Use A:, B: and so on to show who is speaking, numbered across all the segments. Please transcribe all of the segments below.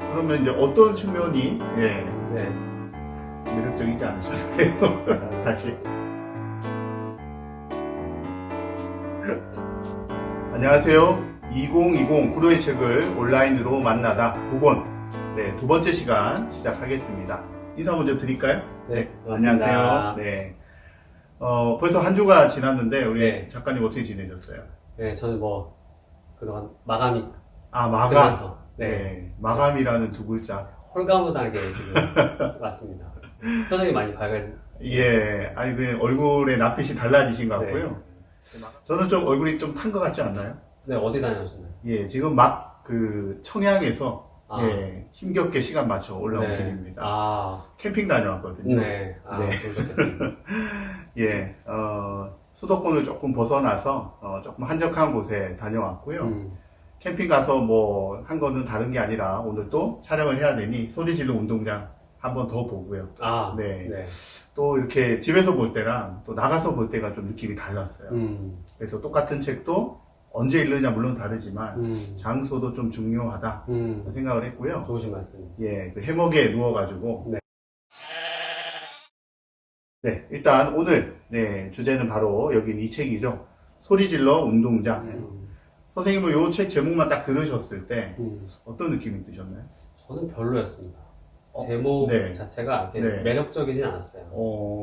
A: 그러면 이제 어떤 측면이
B: 네.
A: 매력적이지 않으셨어요? 다시. 안녕하세요. 2020 구로의 책을 온라인으로 만나다 9권. 네, 두 번째 시간 시작하겠습니다. 인사 먼저 드릴까요?
B: 네, 반갑습니다.
A: 안녕하세요. 네. 벌써 한 주가 지났는데, 우리
B: 네.
A: 작가님 어떻게 지내셨어요?
B: 네, 저는 그동안 마감이
A: 마감.
B: 끝나서,
A: 네. 마감이라는 두 글자.
B: 홀가분하게 지금 왔습니다. 표정이 많이 밝아지.
A: 예. 아니, 얼굴에 낯빛이 달라지신 것 같고요. 저는 좀 얼굴이 좀 탄 것 같지 않나요?
B: 네, 어디 다녀오셨나요?
A: 예, 지금 막 청양에서
B: 아.
A: 힘겹게 시간 맞춰 올라온
B: 네.
A: 길입니다. 캠핑 다녀왔거든요.
B: 네.
A: 네.
B: 좋으셨겠습니다.
A: 예, 수도권을 조금 벗어나서 조금 한적한 곳에 다녀왔고요. 캠핑 가서 한 거는 다른 게 아니라 오늘 또 촬영을 해야 되니 소리 질러 운동장 한번 더 보고요. 네. 또 이렇게 집에서 볼 때랑 또 나가서 볼 때가 좀 느낌이 달랐어요. 그래서 똑같은 책도 언제 읽느냐 물론 다르지만 장소도 좀 중요하다 생각을 했고요.
B: 좋으신 말씀.
A: 예, 그 해먹에 누워가지고.
B: 네.
A: 네, 일단 오늘 주제는 바로 여긴 이 책이죠. 소리 질러 운동장. 선생님은 이 책 제목만 딱 들으셨을 때 어떤 느낌이 드셨나요?
B: 저는 별로였습니다. 제목
A: 네.
B: 자체가 이렇게
A: 네.
B: 매력적이진 않았어요.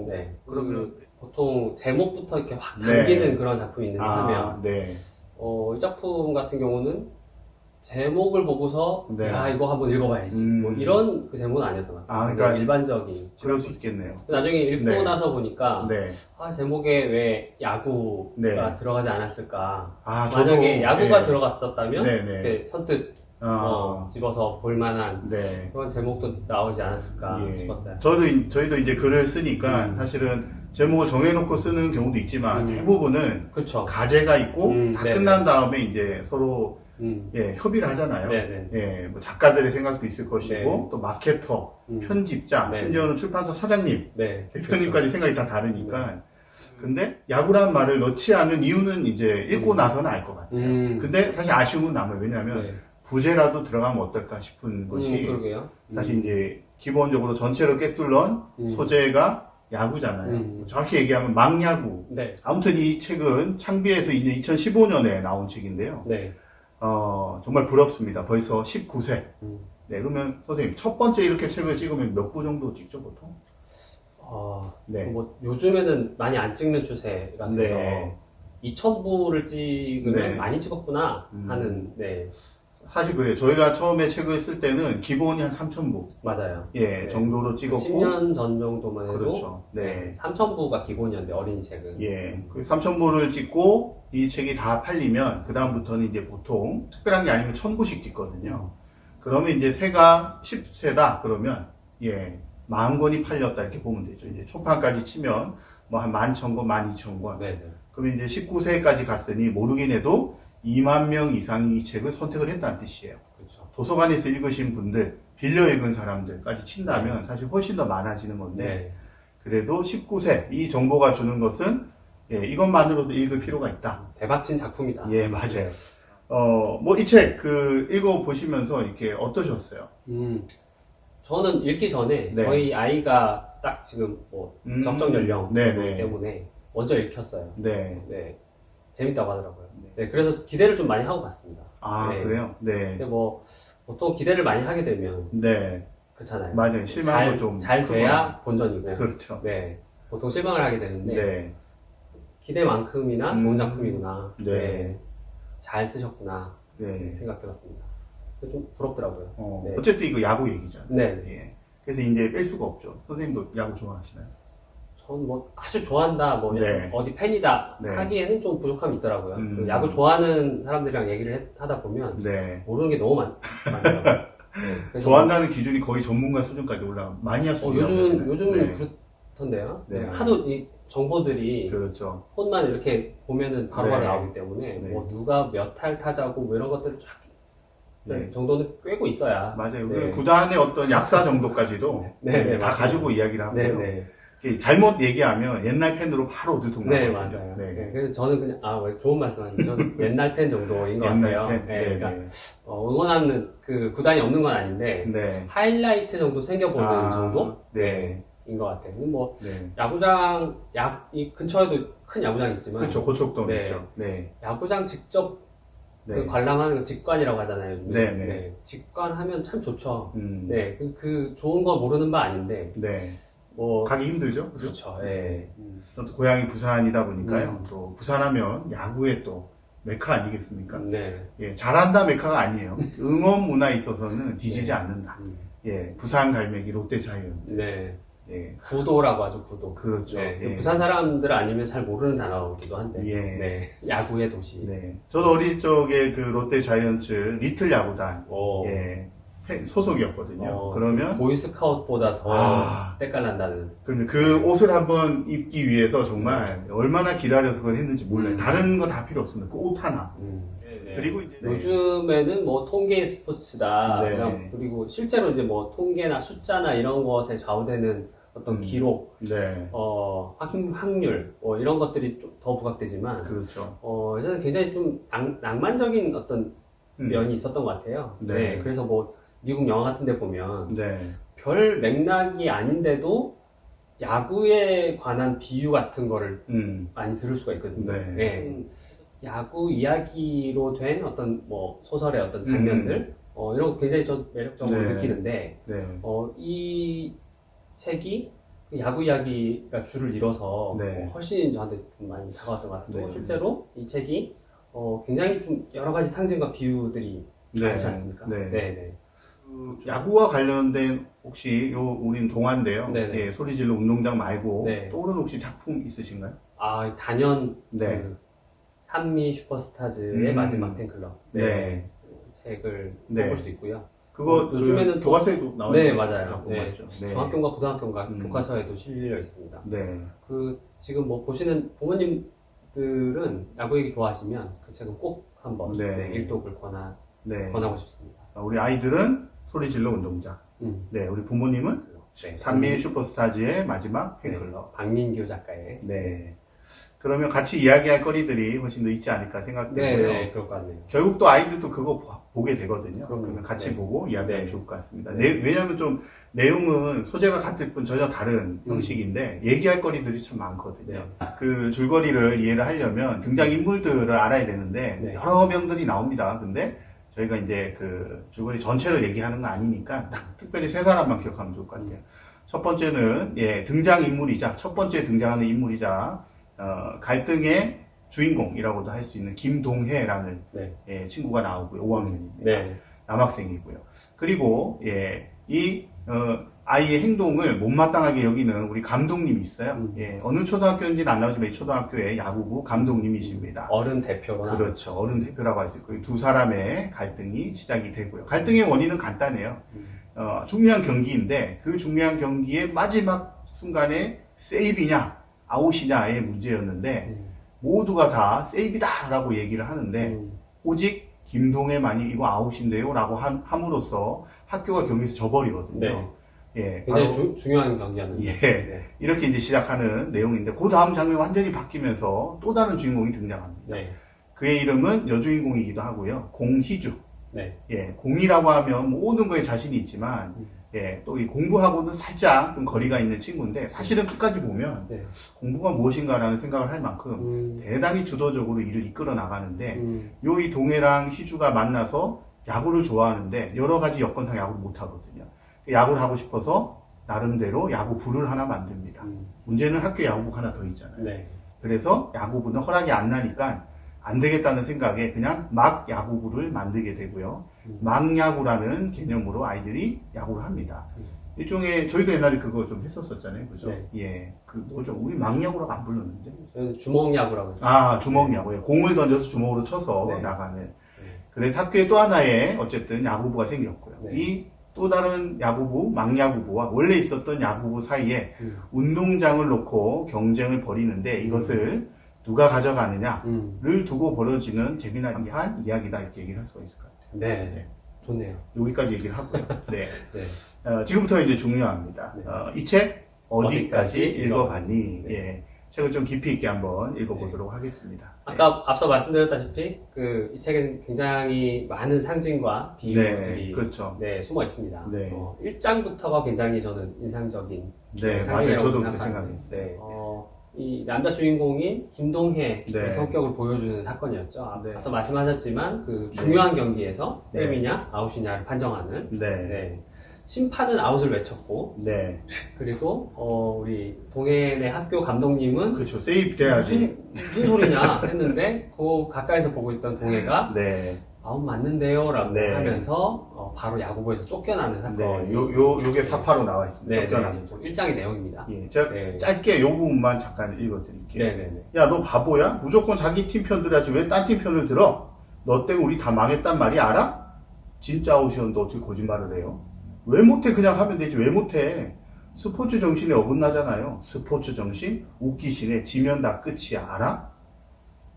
A: 네.
B: 그러면 보통 제목부터 이렇게 확 당기는 그런 작품이 있는데 하면
A: 네.
B: 이 작품 같은 경우는 제목을 보고서
A: 네.
B: 야 이거 한번 읽어봐야지 뭐 이런 그 제목은 아니었던 것 같아요.
A: 그러니까
B: 일반적인.
A: 그럴 수 있겠네요.
B: 나중에 읽고 나서 보니까
A: 네.
B: 제목에 왜 야구가 들어가지 않았을까.
A: 저도,
B: 만약에 야구가 들어갔었다면
A: 네.
B: 선뜻 집어서 볼만한 그런 제목도 나오지 않았을까 싶었어요.
A: 저희도 이제 글을 쓰니까 사실은 제목을 정해놓고 쓰는 경우도 있지만 대부분은
B: 그쵸.
A: 가제가 있고 다 끝난 다음에 이제 서로 협의를 하잖아요. 뭐 작가들의 생각도 있을 것이고 또 마케터, 편집자, 심지어는 출판사 사장님, 대표님까지 생각이 다 다르니까. 근데 야구라는 말을 넣지 않은 이유는 이제 읽고 나서는 알 것 같아요. 근데 사실 아쉬움은 남아요. 왜냐하면 부제라도 들어가면 어떨까 싶은 것이 사실 이제 기본적으로 전체로 꿰뚫는 소재가 야구잖아요. 정확히 얘기하면 망야구. 아무튼 이 책은 창비에서 이제 2015년에 나온 책인데요. 정말 부럽습니다. 벌써 19세. 그러면 선생님 첫 번째 이렇게 책을 찍으면 몇 부 정도 찍죠 보통?
B: 뭐 요즘에는 많이 안 찍는 추세 같아서 2,000부를 찍으면 많이 찍었구나 하는.
A: 사실 그래요. 저희가 처음에 책을 쓸 때는 기본이 한 3,000부.
B: 맞아요.
A: 정도로 찍었고.
B: 10년 전 정도만 해도.
A: 그렇죠.
B: 3,000부가 기본이었는데, 어린이 책은.
A: 그 3,000부를 찍고, 이 책이 다 팔리면, 그다음부터는 이제 보통, 특별한 게 아니면 1,000부씩 찍거든요. 그러면 이제 새가 10세다, 그러면, 40권이 팔렸다, 이렇게 보면 되죠. 이제 초판까지 치면, 한 11,000권, 12,000권. 그러면 이제 19세까지 갔으니, 모르긴 해도, 2만 명 이상이 이 책을 선택을 했다는 뜻이에요.
B: 그렇죠.
A: 도서관에서 읽으신 분들, 빌려 읽은 사람들까지 친다면 사실 훨씬 더 많아지는 건데, 그래도 19세, 이 정보가 주는 것은, 이것만으로도 읽을 필요가 있다.
B: 대박친 작품이다.
A: 맞아요. 이 책, 읽어보시면서 이렇게 어떠셨어요?
B: 저는 읽기 전에 저희 아이가 딱 지금 적정 연령 때문에 먼저 읽혔어요. 재밌다고 하더라고요. 그래서 기대를 좀 많이 하고 갔습니다.
A: 그래요?
B: 근데 보통 기대를 많이 하게 되면. 그렇잖아요.
A: 맞아요. 실망도 좀.
B: 잘 돼야 본전이고.
A: 그렇죠.
B: 보통 실망을 하게 되는데. 기대만큼이나 좋은 작품이구나. 잘 쓰셨구나. 생각 들었습니다. 좀 부럽더라고요.
A: 어쨌든 이거 야구 얘기잖아요.
B: 네.
A: 그래서 이제 뺄 수가 없죠. 선생님도 야구 좋아하시나요?
B: 저는 아주 좋아한다, 어디 팬이다 하기에는 좀 부족함이 있더라고요. 야구 좋아하는 사람들이랑 얘기를 하다 보면 모르는 게 너무 많더라고요.
A: 좋아한다는 기준이 거의 전문가 수준까지 올라가 마니아 수준.
B: 요즘은 그렇던데요. 하도 이 정보들이
A: 그렇죠.
B: 폰만 이렇게 보면은 바로바로 나오기 때문에 누가 몇 탈 타자고 이런 것들을 쫙 정도는 꿰고 있어야.
A: 맞아요. 구단의 어떤 약사 정도까지도 다 가지고 이야기를 하고요. 잘못 얘기하면 옛날 팬으로 바로 들통나거든요.
B: 네, 맞아요. 네. 그래서 저는 그냥, 좋은 말씀 하시죠. 옛날 팬 정도인 것 같아요. 그러니까, 응원하는 그 구단이 없는 건 아닌데, 하이라이트 정도 챙겨보는 정도? 인 것 같아요. 뭐, 야구장, 이 근처에도 큰 야구장이 있지만.
A: 그렇죠. 고척동 있죠.
B: 야구장 직접 그 관람하는 거 직관이라고 하잖아요. 직관하면 참 좋죠. 그 좋은 거 모르는 바 아닌데.
A: 뭐 가기 힘들죠.
B: 그렇죠.
A: 또 고향이 부산이다 보니까요. 또 부산하면 야구의 또 메카 아니겠습니까? 잘한다 메카가 아니에요. 응원 문화에 있어서는 뒤지지 않는다. 부산 갈매기 롯데 자이언트.
B: 구도라고 하죠, 구도.
A: 그렇죠.
B: 부산 사람들 아니면 잘 모르는 단어기도 한데. 야구의 도시.
A: 저도 어릴 적에 그 롯데 자이언츠 리틀 야구단. 소속이었거든요. 그러면
B: 보이스카웃보다 더 때깔난다는.
A: 그러면 그 옷을 한번 입기 위해서 정말 얼마나 기다려서 그걸 했는지 몰라요. 다른 거 다 필요 없습니다. 그 옷 하나. 그리고 이제
B: 요즘에는 뭐 통계 스포츠다. 그리고 실제로 이제 뭐 통계나 숫자나 이런 것에 좌우되는 어떤 기록, 확률, 이런 것들이 좀 더 부각되지만,
A: 그렇죠.
B: 예전에 굉장히 좀 낭만적인 어떤 면이 있었던 것 같아요. 그래서 뭐 미국 영화 같은 데 보면 별 맥락이 아닌데도 야구에 관한 비유 같은 거를 많이 들을 수가 있거든요. 야구 이야기로 된 어떤 뭐 소설의 어떤 장면들 이런 거 굉장히 저 매력적으로 느끼는데 이 책이 그 야구 이야기가 줄을 이뤄서 훨씬 저한테 좀 많이 다가왔던 것 같습니다. 실제로 이 책이 굉장히 좀 여러 가지 상징과 비유들이 많지 않습니까?
A: 그 야구와 관련된 혹시 우린 동아인데요. 소리질러 운동장 말고 또는 혹시 작품 있으신가요?
B: 단연 그 산미 슈퍼스타즈의 마지막 팬클럽 책을 뽑을 수 있고요.
A: 그거 요즘에는 교과서에도 나와요.
B: 맞아요. 중학교인가 고등학교인가 교과서에도 실려 있습니다. 그 지금 뭐 보시는 부모님들은 야구 얘기 좋아하시면 그 책은 꼭 한번 일독을 권하고 싶습니다.
A: 우리 아이들은 소리질러 운동장. 우리 부모님은 산미 슈퍼스타즈의 마지막 팬클럽.
B: 박민규 작가의.
A: 그러면 같이 이야기할 거리들이 훨씬 더 있지 않을까 생각되고요.
B: 그럴 것 같네요.
A: 결국 또 아이들도 그거 보게 되거든요. 그러면 같이 보고 이야기하면 좋을 것 같습니다. 왜냐하면 좀 내용은 소재가 같을 뿐 전혀 다른 형식인데 얘기할 거리들이 참 많거든요. 그 줄거리를 이해를 하려면 등장인물들을 알아야 되는데 여러 명들이 나옵니다. 근데 저희가 이제 그 줄거리 전체를 얘기하는 건 아니니까 특별히 세 사람만 기억하면 좋을 것 같아요. 첫 번째는 등장인물이자 첫 번째 등장하는 인물이자 갈등의 주인공이라고도 할 수 있는 김동해라는 친구가 나오고요. 5학년입니다. 남학생이고요. 그리고 이 아이의 행동을 못마땅하게 여기는 우리 감독님이 있어요. 어느 초등학교인지는 안 나오지만 이 초등학교의 야구부 감독님이십니다.
B: 어른 대표로.
A: 그렇죠. 어른 대표라고 할 수 있고 두 사람의 갈등이 시작이 되고요. 갈등의 원인은 간단해요. 중요한 경기인데 그 중요한 경기의 마지막 순간에 세이브냐 아웃이냐의 문제였는데 모두가 다 세이브다 라고 얘기를 하는데 오직 김동해만이 이거 아웃인데요 라고 함으로써 학교가 경기에서 져버리거든요.
B: 굉장히 중요한 경기였는데.
A: 이렇게 이제 시작하는 내용인데 그 다음 장면 완전히 바뀌면서 또 다른 주인공이 등장합니다. 그의 이름은 여주인공이기도 하고요. 공희주. 공이라고 하면 모든 거에 자신이 있지만 또 이 공부하고는 살짝 좀 거리가 있는 친구인데 사실은 끝까지 보면 공부가 무엇인가라는 생각을 할 만큼 대단히 주도적으로 일을 이끌어 나가는데 이 동해랑 희주가 만나서 야구를 좋아하는데 여러 가지 여건상 야구를 못 하거든요. 야구를 하고 싶어서 나름대로 야구부를 하나 만듭니다. 문제는 학교 야구부가 하나 더 있잖아요. 그래서 야구부는 허락이 안 나니까 안 되겠다는 생각에 그냥 막 야구부를 만들게 되고요. 막야구라는 개념으로 아이들이 야구를 합니다. 일종의 저희도 옛날에 그거 좀 했었었잖아요, 그죠? 그 뭐죠? 우리 막야구라고 안 불렀는데.
B: 주먹야구라고.
A: 주먹야구예요. 공을 던져서 주먹으로 쳐서 나가는. 그래서 학교에 또 하나의 어쨌든 야구부가 생겼고요. 이 또 다른 야구부, 막야구부와 원래 있었던 야구부 사이에 운동장을 놓고 경쟁을 벌이는데 이것을 누가 가져가느냐를 두고 벌어지는 재미난 이야기다 이렇게 얘기를 할 수가 있을 것 같아요.
B: 좋네요.
A: 여기까지 얘기를 하고요. 지금부터 이제 중요합니다. 이 책 어디까지 읽어봤니? 예. 책을 좀 깊이 있게 한번 읽어보도록 하겠습니다.
B: 아까 앞서 말씀드렸다시피 이 책엔 굉장히 많은 상징과 비유들이
A: 그렇죠.
B: 숨어 있습니다. 1장부터가 굉장히 저는 인상적인
A: 맞아요. 저도 그렇게 생각했어요.
B: 이 남자 주인공인 김동혜의 성격을 보여주는 사건이었죠. 앞서 말씀하셨지만 그 중요한 경기에서 쌤이냐 아웃이냐를 판정하는 심판은 아웃을 외쳤고 그리고 우리 동해의 학교 감독님은
A: 그렇죠. 세이프 돼야지
B: 무슨 소리냐 했는데 그 가까이서 보고 있던 동해가 아웃 맞는데요 라고 하면서 바로 야구부에서 쫓겨나는 사건이
A: 요게 사파로 나와 있습니다. 쫓겨나는
B: 1장의 내용입니다.
A: 제가 짧게 요 부분만 잠깐 읽어드릴게요. 야, 너 바보야? 무조건 자기 팀 편 들어야지 왜 딴 팀 편을 들어? 너 때문에 우리 다 망했단 말이 알아? 진짜 아웃이었는데 어떻게 거짓말을 해요? 왜 못해? 그냥 하면 되지. 왜 못해? 스포츠 정신에 어긋나잖아요. 스포츠 정신, 웃기시네. 지면 다 끝이야. 알아?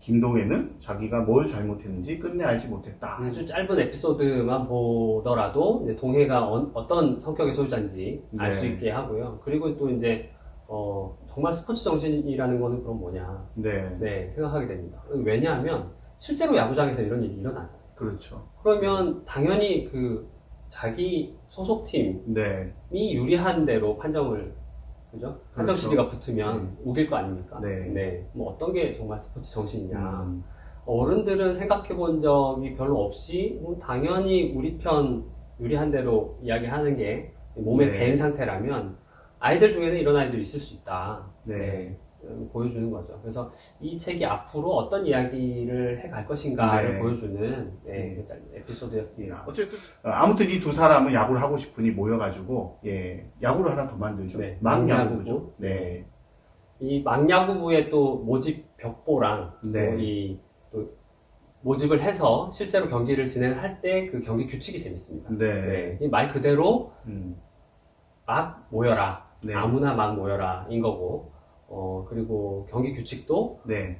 A: 김동해는 자기가 뭘 잘못했는지 끝내 알지 못했다.
B: 아주 짧은 에피소드만 보더라도 이제 동해가 어떤 성격의 소유자인지 알 수 있게 하고요. 그리고 또 이제 정말 스포츠 정신이라는 거는 그럼 뭐냐 생각하게 됩니다. 왜냐하면 실제로 야구장에서 이런 일이 일어나잖아요.
A: 그렇죠.
B: 그러면 당연히 자기 소속팀이 유리한 대로 판정을 그죠? 판정 시비가 붙으면 우길 거 아닙니까? 뭐 어떤 게 정말 스포츠 정신이냐. 어른들은 생각해 본 적이 별로 없이 당연히 우리 편 유리한 대로 이야기하는 게 몸에 배인 상태라면 아이들 중에는 이런 아이들이 있을 수 있다. 보여주는 거죠. 그래서 이 책이 앞으로 어떤 이야기를 해갈 것인가를 보여주는 에피소드였습니다.
A: 어쨌든 아무튼 이 두 사람은 야구를 하고 싶으니 모여가지고 야구를 하나 더 만들죠. 망야구부죠.
B: 이 망야구부의 또 모집 벽보랑 또 모집을 해서 실제로 경기를 진행할 때 그 경기 규칙이 재밌습니다. 말 그대로 막 모여라. 아무나 막 모여라 인 거고 그리고 경기 규칙도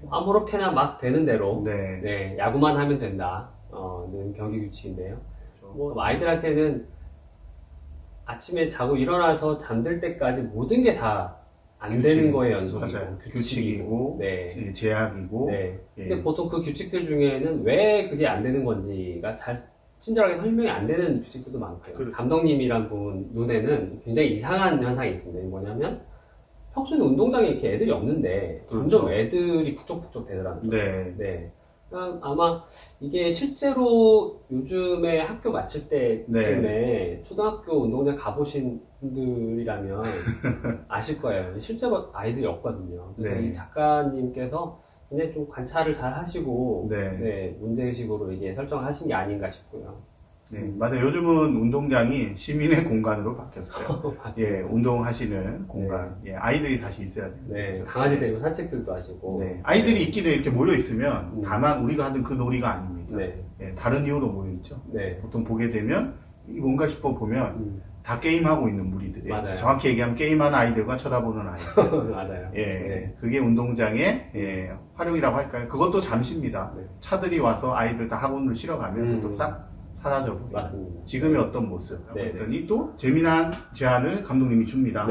B: 아무렇게나 막 되는 대로 야구만 하면 된다 는 경기 규칙인데요. 뭐 아이들한테는 아침에 자고 일어나서 잠들 때까지 모든 게 다 안 되는 거에 연속이고
A: 규칙이고 제약이고
B: 근데 보통 그 규칙들 중에는 왜 그게 안 되는 건지가 잘 친절하게 설명이 안 되는 규칙들도 많고요. 감독님이란 분 눈에는 굉장히 이상한 현상이 있습니다. 뭐냐면 평소에는 운동장에 이렇게 애들이 없는데 점점 애들이 북적북적 되더라고요. 아마 이게 실제로 요즘에 학교 마칠 때쯤에 초등학교 운동장 가보신 분들이라면 아실 거예요. 실제로 아이들이 없거든요. 그래서 이 작가님께서 굉장히 좀 관찰을 잘 하시고 문제의식으로 이게 설정하신 게 아닌가 싶고요.
A: 맞아요. 요즘은 운동장이 시민의 공간으로 바뀌었어요. 운동하시는 공간. 아이들이 다시 있어야 돼요.
B: 강아지 데리고 산책들도 하시고.
A: 아이들이 있기는 이렇게 모여 있으면 다만 우리가 하던 그 놀이가 아닙니다. 다른 이유로 모여 있죠. 보통 보게 되면 뭔가 싶어 보면 다 게임하고 있는 무리들이에요. 정확히 얘기하면 게임하는 아이들과 쳐다보는 아이들.
B: 맞아요.
A: 그게 운동장의 활용이라고 할까요? 그것도 잠시입니다. 차들이 와서 아이들 다 학원을 실어가면 또 싹 사라져버려요.
B: 맞습니다.
A: 지금의 어떤 모습. 그랬더니 또 재미난 제안을 감독님이 줍니다.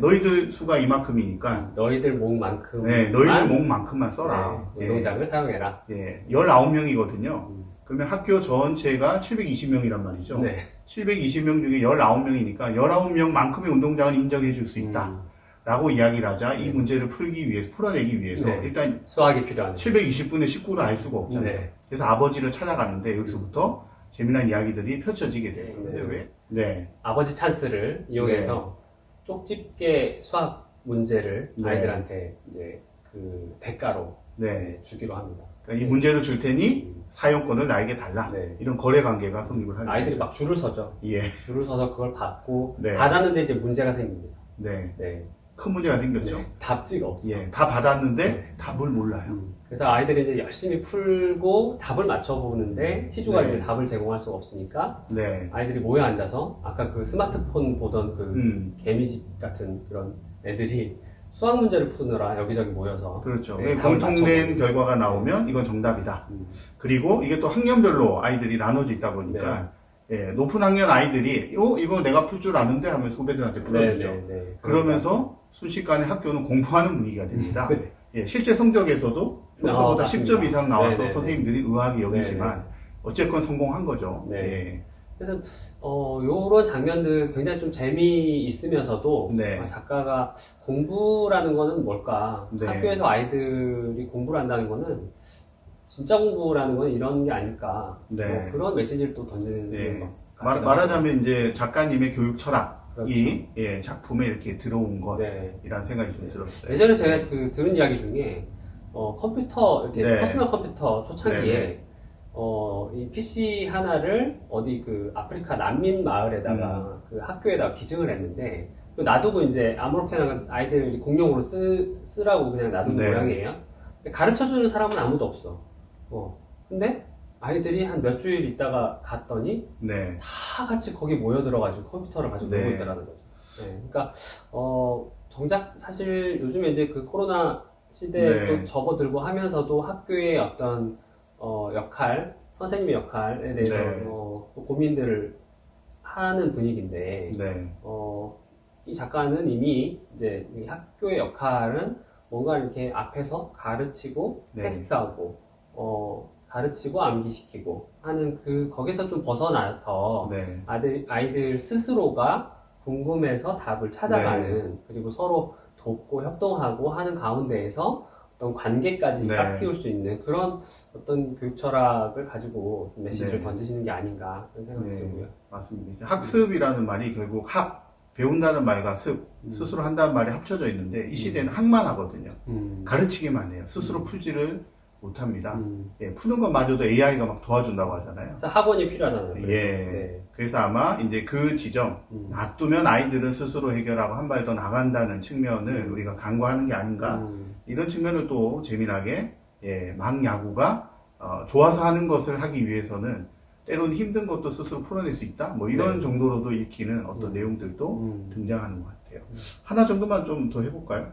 A: 너희들 수가 이만큼이니까
B: 너희들 목만큼
A: 너희들 목만큼만 써라.
B: 운동장을 사용해라.
A: 19명이거든요. 그러면 학교 전체가 720명이란 말이죠. 720명 중에 19명이니까 19명만큼의 운동장을 인정해 줄 수 있다. 라고 이야기를 하자 이 문제를 풀어내기 위해서 일단
B: 수학이 필요하죠.
A: 720분의 19를 알 수가 없잖아요. 그래서 아버지를 찾아가는데 여기서부터 재미난 이야기들이 펼쳐지게 돼요. 근데 왜?
B: 아버지 찬스를 이용해서 쪽집게 수학 문제를 아이들한테 이제 그 대가로 주기로 합니다.
A: 그러니까 이 문제를 줄 테니 사용권을 나에게 달라. 이런 거래 관계가 성립을 하는
B: 아이들이 막 줄을 서죠. 줄을 서서 그걸 받고 받았는데 이제 문제가 생깁니다.
A: 큰 문제가 생겼죠.
B: 답지가 없어요.
A: 다 받았는데 답을 몰라요.
B: 그래서 아이들이 이제 열심히 풀고 답을 맞춰보는데 희주가 이제 답을 제공할 수가 없으니까 아이들이 모여 앉아서 아까 그 스마트폰 보던 그 개미집 같은 그런 애들이 수학 문제를 푸느라 여기저기 모여서
A: 그렇죠. 공통된 결과가 나오면 이건 정답이다. 그리고 이게 또 학년별로 아이들이 나눠져 있다 보니까 높은 학년 아이들이 이거 내가 풀 줄 아는데 하면서 후배들한테 풀어주죠. 그러면서 순식간에 학교는 공부하는 분위기가 됩니다. 실제 성적에서도 평소보다 10점 이상 나와서 선생님들이 의아하게 여기지만 어쨌건 성공한 거죠.
B: 그래서 요런 장면들 굉장히 좀 재미있으면서도 작가가 공부라는 거는 뭘까? 학교에서 아이들이 공부를 한다는 거는 진짜 공부라는 건 이런 게 아닐까? 뭐 그런 메시지를 또 던지는 것 같아요.
A: 말하자면 이제 작가님의 교육 철학이 작품에 이렇게 들어온 것이라는 생각이 좀 들었어요.
B: 예전에 제가 들은 이야기 중에 컴퓨터 이렇게 퍼스널 컴퓨터 초창기에 이 PC 하나를 어디 아프리카 난민 마을에다가 학교에다가 기증을 했는데 놔두고 이제 아무렇게나 아이들이 공용으로 쓰라고 그냥 놔둔 모양이에요. 가르쳐주는 사람은 아무도 없어. 근데 아이들이 한 몇 주일 있다가 갔더니 다 같이 거기 모여들어가지고 컴퓨터를 가지고 놀고 있다라는 거죠. 그러니까 정작 사실 요즘에 이제 코로나 시대에 또 접어들고 하면서도 학교의 어떤 역할, 선생님의 역할에 대해서 또 고민들을 하는 분위기인데 이 작가는 이미 이제 이 학교의 역할은 뭔가 이렇게 앞에서 가르치고 테스트하고 가르치고 암기시키고 하는 거기서 좀 벗어나서 아이들 스스로가 궁금해서 답을 찾아가는 그리고 서로 돕고 협동하고 하는 가운데에서 어떤 관계까지 싹 틔울 수 있는 그런 어떤 교육 철학을 가지고 메시지를 던지시는 게 아닌가 그런 생각이 들고요.
A: 맞습니다. 학습이라는 말이 결국 배운다는 말과 스스로 한다는 말이 합쳐져 있는데 이 시대는 학만 하거든요. 가르치기만 해요. 스스로 풀지를 못합니다. 푸는 것마저도 AI가 막 도와준다고 하잖아요.
B: 그래서 학원이 필요하잖아요.
A: 그래서 아마 이제 그 지점, 놔두면 아이들은 스스로 해결하고 한 발 더 나간다는 측면을 우리가 간과하는 게 아닌가. 이런 측면을 또 재미나게, 막 야구가, 좋아서 하는 것을 하기 위해서는 때로는 힘든 것도 스스로 풀어낼 수 있다? 뭐 이런 정도로도 읽히는 어떤 내용들도 등장하는 것 같아요. 하나 정도만 좀 더 해볼까요?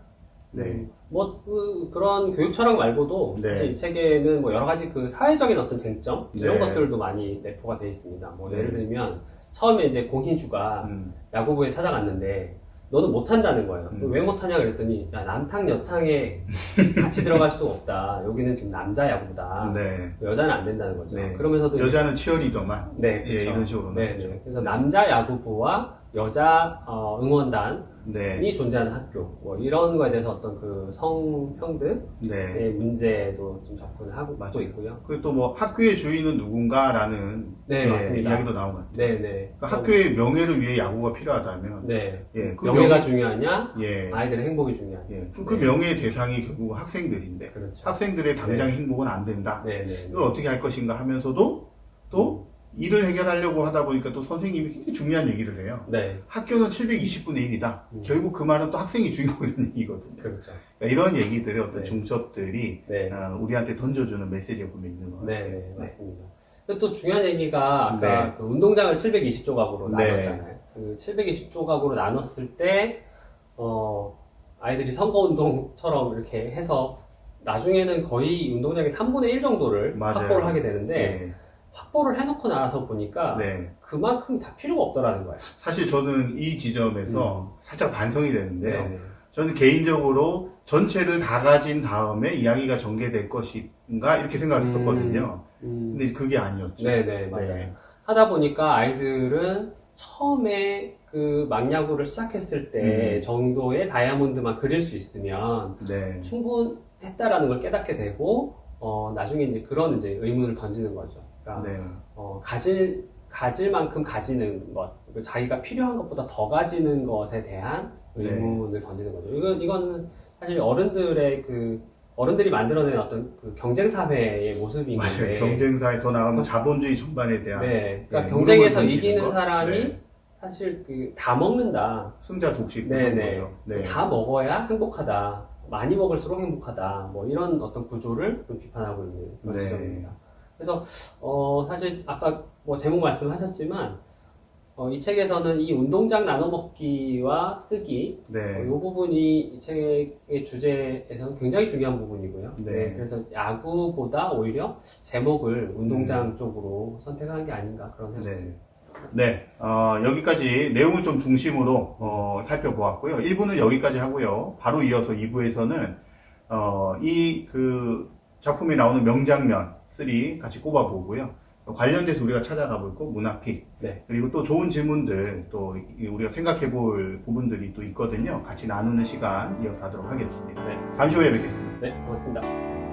B: 그런 교육 철학 말고도 사실 이 책에는 뭐 여러 가지 사회적인 어떤 쟁점 이런 것들도 많이 내포가 되어 있습니다. 뭐 예를 들면 처음에 이제 공희주가 야구부에 찾아갔는데 너는 못한다는 거예요. 왜 못하냐 그랬더니 야, 남탕 여탕에 같이 들어갈 수가 없다. 여기는 지금 남자 야구부다. 여자는 안 된다는 거죠. 그러면서도
A: 여자는 치어리더만.
B: 그렇죠.
A: 이런 식으로.
B: 그래서 남자 야구부와 여자 응원단이 존재하는 학교 뭐 이런 거에 대해서 어떤 성평등의 문제도 좀 접근하고 또 있고요.
A: 그리고 또 뭐 학교의 주인은 누군가라는
B: 맞습니다.
A: 이야기도 나오는 것 같아요. 그러니까 학교의 명예를 위해 야구가 필요하다면
B: 그 명예가 중요하냐 아이들의 행복이 중요하냐
A: 그 명예의 대상이 결국 학생들인데 학생들의 당장 행복은 안 된다. 이걸 어떻게 할 것인가 하면서도 또 일을 해결하려고 하다 보니까 또 선생님이 굉장히 중요한 얘기를 해요. 학교는 720분의 1이다. 결국 그 말은 또 학생이 주인공이라는 얘기거든요. 그러니까 이런 얘기들의 어떤 중첩들이 우리한테 던져주는 메시지가 분명히 있는 것 같아요.
B: 맞습니다. 또 중요한 얘기가 아까 운동장을 720조각으로 나눴잖아요. 720조각으로 나눴을 때 아이들이 선거운동처럼 이렇게 해서 나중에는 거의 운동장의 3분의 1 정도를 확보를 하게 되는데 확보를 해놓고 나서 보니까 그만큼 다 필요가 없더라는 거예요.
A: 사실 저는 이 지점에서 살짝 반성이 되는데요. 저는 개인적으로 전체를 다 가진 다음에 이야기가 전개될 것인가 이렇게 생각을 했었거든요. 근데 그게 아니었죠.
B: 맞아요. 하다 보니까 아이들은 처음에 막야구를 시작했을 때 정도의 다이아몬드만 그릴 수 있으면 충분했다라는 걸 깨닫게 되고 나중에 이제 그런 의문을 던지는 거죠. 그러니까 가질 만큼 가지는 것, 자기가 필요한 것보다 더 가지는 것에 대한 의문을 던지는 거죠. 이거는 사실 어른들이 만들어낸 어떤 경쟁 사회의 모습인 건데.
A: 경쟁사에 더 나가면 자본주의 전반에 대한.
B: 그러니까 경쟁에서 이기는 사람이 사실 다 먹는다.
A: 승자 독식 그런 거죠.
B: 다 먹어야 행복하다. 많이 먹을수록 행복하다. 뭐 이런 어떤 구조를 좀 비판하고 있는 그런 지점입니다. 그래서 사실 아까 뭐 제목 말씀하셨지만 이 책에서는 이 운동장 나눠 먹기와 쓰기 이 부분이 이 책의 주제에서는 굉장히 중요한 부분이고요. 그래서 야구보다 오히려 제목을 운동장 쪽으로 선택한 게 아닌가 그런 생각이 듭니다.
A: 네, 여기까지 내용을 좀 중심으로 살펴보았고요. 1부는 여기까지 하고요. 바로 이어서 2부에서는 이 작품에 나오는 명장면 3 같이 꼽아보고요. 관련돼서 우리가 찾아가 볼 거 문화픽, 네. 그리고 또 좋은 질문들, 또 우리가 생각해 볼 부분들이 또 있거든요. 같이 나누는 시간 이어서 하도록 하겠습니다. 네. 잠시 후에 뵙겠습니다.
B: 네, 고맙습니다.